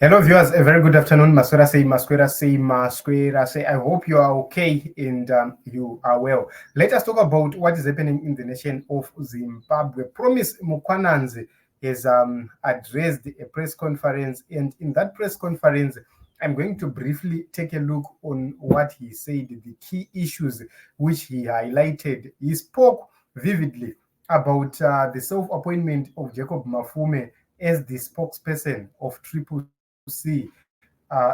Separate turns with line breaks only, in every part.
Hello, viewers. A very good afternoon. Masquera say, Masquera say, Masquera say. I hope you are okay and you are well. Let us talk about what is happening in the nation of Zimbabwe. Promise Mkwananzi has addressed a press conference, and in that press conference, I'm going to briefly take a look on what he said, the key issues which he highlighted. He spoke vividly about the self-appointment of Jacob Mafume as the spokesperson of Triple C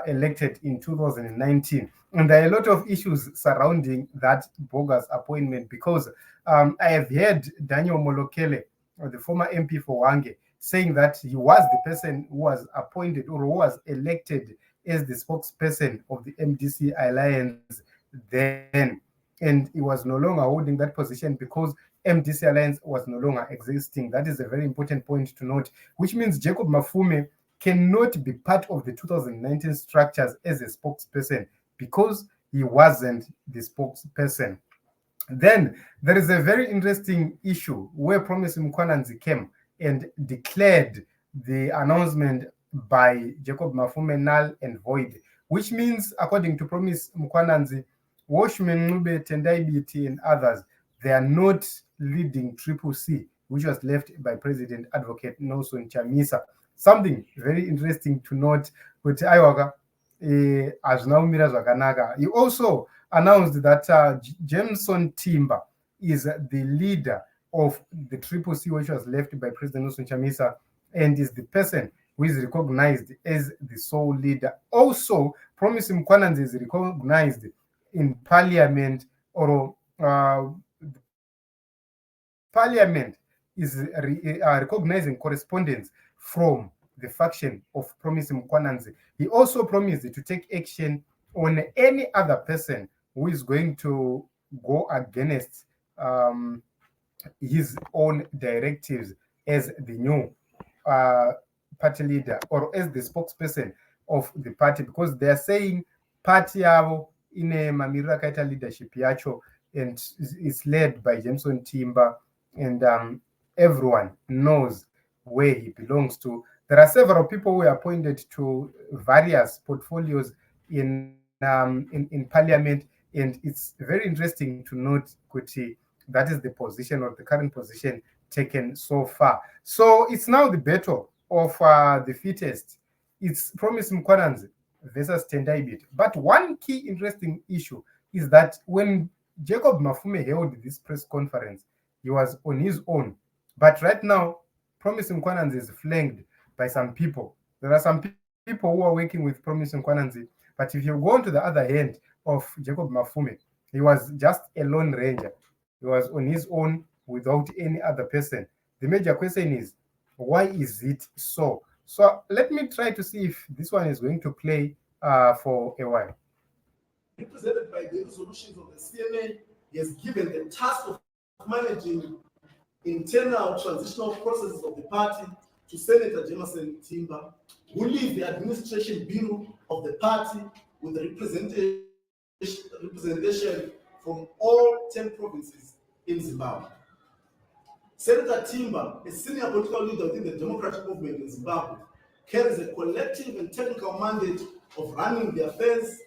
elected in 2019. And there are a lot of issues surrounding that bogus appointment because I have heard Daniel Molokele, the former MP for Wange, saying that he was the person who was appointed or who was elected as the spokesperson of the MDC Alliance then. And he was no longer holding that position because MDC Alliance was no longer existing. That is a very important point to note, which means Jacob Mafume cannot be part of the 2019 structures as a spokesperson because he wasn't the spokesperson. Then there is a very interesting issue where Promise Mkwananzi came and declared the announcement by Jacob Mafume null and void, which means, according to Promise Mkwananzi, Washman Ncube, Tendai Biti, and others, they are not leading Triple C, which was left by President Advocate Nelson Chamisa. Something very interesting to note, but Iwaga as now zvakanaka. He also announced that Jameson Timber is the leader of the Triple C, which was left by President Nelson Chamisa, and is the person who is recognized as the sole leader. Also, Promise Mkwananzi is recognized in Parliament, or Parliament is recognizing correspondence from the faction of Promise Mkwananzi. He also promised to take action on any other person who is going to go against his own directives as the new party leader or as the spokesperson of the party, because they are saying party yavo ine mamiriro akaita leadership yacho and it's led by Jameson Timber, and everyone knows where he belongs to. There are several people who were appointed to various portfolios in Parliament, and it's very interesting to note, Kuti, that is the position or the current position taken so far. So it's now the battle of the fittest. It's Promise Mkwananzi versus Tendai Biti. But one key interesting issue is that when Jacob Mafume held this press conference, he was on his own. But right now, Promise Mkwananzi is flanked by some people. There are some people who are working with Promise Mkwananzi, but if you go on to the other hand of Jacob Mafume, he was just a lone ranger. He was on his own without any other person. The major question is, why is it so? So let me try to see if this one is going to play for a while.
Represented by the resolutions of the CMA, he has given the task of managing internal transitional processes of the party to Senator Jameson Timber, who leads the administration bureau of the party with representation from all 10 provinces in Zimbabwe. Senator Timber, a senior political leader within the democratic movement in Zimbabwe, carries a collective and technical mandate of running the affairs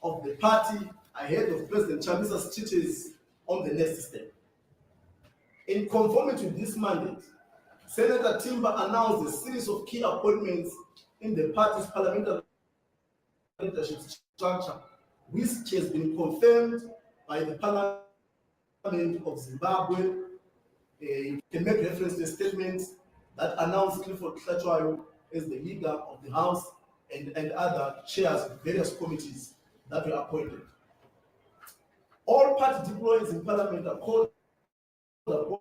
of the party ahead of President Chamisa's treaties on the next step. In conformity with this mandate, Senator Timber announced a series of key appointments in the party's parliamentary leadership structure, which has been confirmed by the Parliament of Zimbabwe. You can make reference to a statement that announced Clifford Hlatshwayo as the leader of the House and other chairs of various committees that were appointed. All party deployees in Parliament are called upon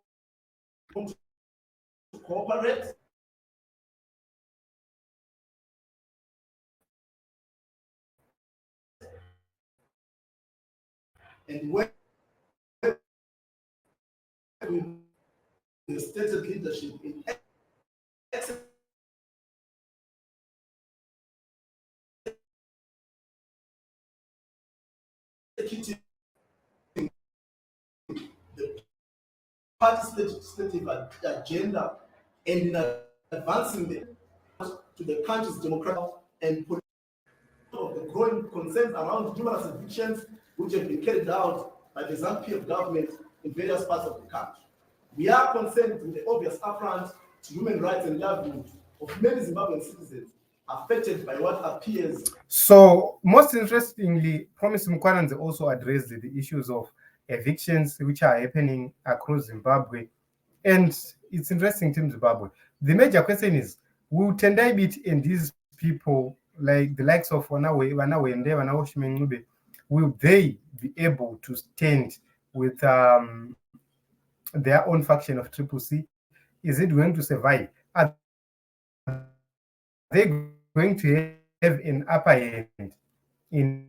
to cooperate and work with the stated leadership in executing the party's legislative agenda and in advancing them to the country's democratic and of the growing concerns around numerous evictions which have been carried out by the ZANU-PF government in various parts of the country. We are concerned with the obvious affront to human rights and livelihoods of many Zimbabwean citizens affected by what appears.
So, most interestingly, Promise Mkwananzi also addressed the issues of evictions which are happening across Zimbabwe. And it's interesting to Zimbabwe. The major question is, will Tendai Biti and these people, like the likes of Ncube, will they be able to stand with their own faction of CCC? Is it going to survive? Are they going to have an upper hand in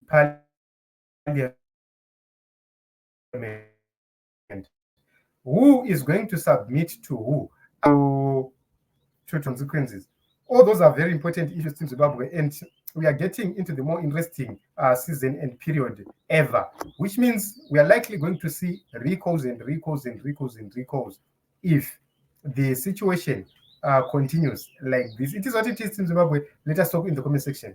parliament? Who is going to submit to who? To consequences. All those are very important issues in Zimbabwe, and we are getting into the more interesting season and period ever, which means we are likely going to see recalls and recalls and recalls and recalls if the situation continues like this. It is what it is in Zimbabwe. Let us talk in the comment section.